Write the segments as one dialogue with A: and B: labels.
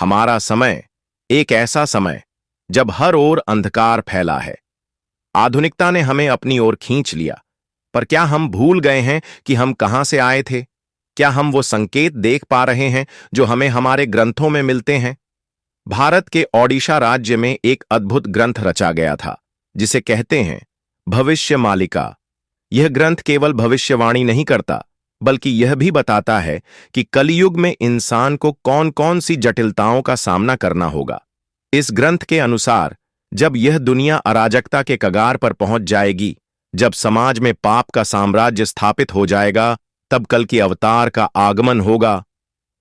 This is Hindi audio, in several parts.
A: हमारा समय एक ऐसा समय जब हर ओर अंधकार फैला है। आधुनिकता ने हमें अपनी ओर खींच लिया, पर क्या हम भूल गए हैं कि हम कहां से आए थे? क्या हम वो संकेत देख पा रहे हैं जो हमें हमारे ग्रंथों में मिलते हैं? भारत के ओडिशा राज्य में एक अद्भुत ग्रंथ रचा गया था जिसे कहते हैं भविष्य मालिका। यह ग्रंथ केवल भविष्यवाणी नहीं करता, बल्कि यह भी बताता है कि कलयुग में इंसान को कौन कौन सी जटिलताओं का सामना करना होगा। इस ग्रंथ के अनुसार जब यह दुनिया अराजकता के कगार पर पहुंच जाएगी, जब समाज में पाप का साम्राज्य स्थापित हो जाएगा, तब कल के अवतार का आगमन होगा।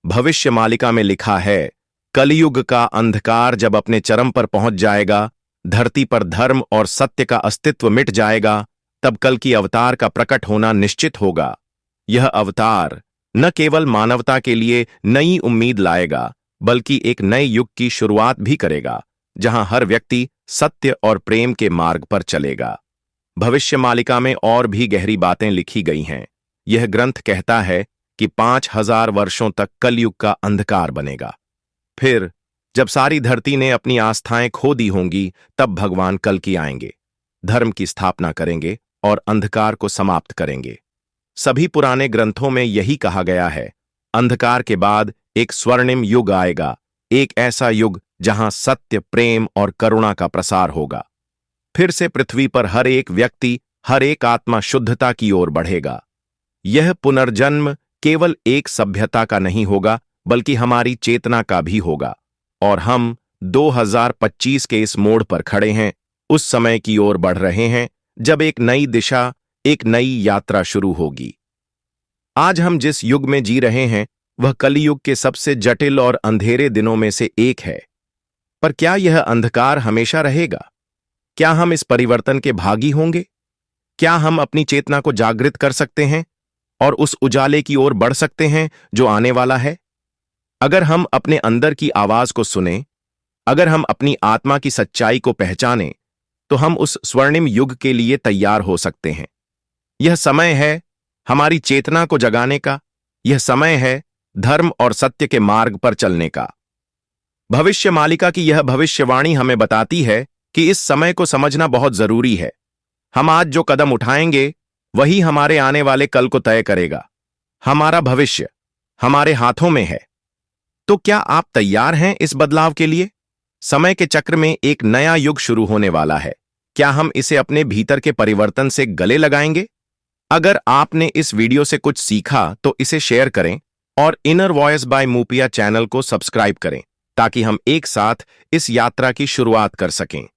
A: भविष्य मालिका में लिखा है, कलयुग का अंधकार जब अपने चरम पर पहुंच जाएगा, धरती पर धर्म और सत्य का अस्तित्व मिट जाएगा, तब कल की अवतार का प्रकट होना निश्चित होगा। यह अवतार न केवल मानवता के लिए नई उम्मीद लाएगा, बल्कि एक नए युग की शुरुआत भी करेगा, जहां हर व्यक्ति सत्य और प्रेम के मार्ग पर चलेगा। भविष्य मालिका में और भी गहरी बातें लिखी गई हैं। यह ग्रंथ कहता है कि 5000 वर्षों तक कलयुग का अंधकार बनेगा। फिर जब सारी धरती ने अपनी आस्थाएं खो दी होंगी, तब भगवान कल की आएंगे, धर्म की स्थापना करेंगे और अंधकार को समाप्त करेंगे। सभी पुराने ग्रंथों में यही कहा गया है, अंधकार के बाद एक स्वर्णिम युग आएगा, एक ऐसा युग जहां सत्य, प्रेम और करुणा का प्रसार होगा। फिर से पृथ्वी पर हर एक व्यक्ति, हर एक आत्मा शुद्धता की ओर बढ़ेगा। यह पुनर्जन्म केवल एक सभ्यता का नहीं होगा, बल्कि हमारी चेतना का भी होगा। और हम 2025 के इस मोड़ पर खड़े हैं, उस समय की ओर बढ़ रहे हैं जब एक नई दिशा, एक नई यात्रा शुरू होगी। आज हम जिस युग में जी रहे हैं, वह कलियुग के सबसे जटिल और अंधेरे दिनों में से एक है। पर क्या यह अंधकार हमेशा रहेगा? क्या हम इस परिवर्तन के भागी होंगे? क्या हम अपनी चेतना को जागृत कर सकते हैं और उस उजाले की ओर बढ़ सकते हैं जो आने वाला है? अगर हम अपने अंदर की आवाज को सुने, अगर हम अपनी आत्मा की सच्चाई को पहचानें, तो हम उस स्वर्णिम युग के लिए तैयार हो सकते हैं। यह समय है हमारी चेतना को जगाने का, यह समय है धर्म और सत्य के मार्ग पर चलने का। भविष्य मालिका की यह भविष्यवाणी हमें बताती है कि इस समय को समझना बहुत जरूरी है। हम आज जो कदम उठाएंगे, वही हमारे आने वाले कल को तय करेगा। हमारा भविष्य हमारे हाथों में है। तो क्या आप तैयार हैं इस बदलाव के लिए? समय के चक्र में एक नया युग शुरू होने वाला है। क्या हम इसे अपने भीतर के परिवर्तन से गले लगाएंगे? अगर आपने इस वीडियो से कुछ सीखा तो इसे शेयर करें और इनर वॉइस बाय मूपिया चैनल को सब्सक्राइब करें, ताकि हम एक साथ इस यात्रा की शुरुआत कर सकें।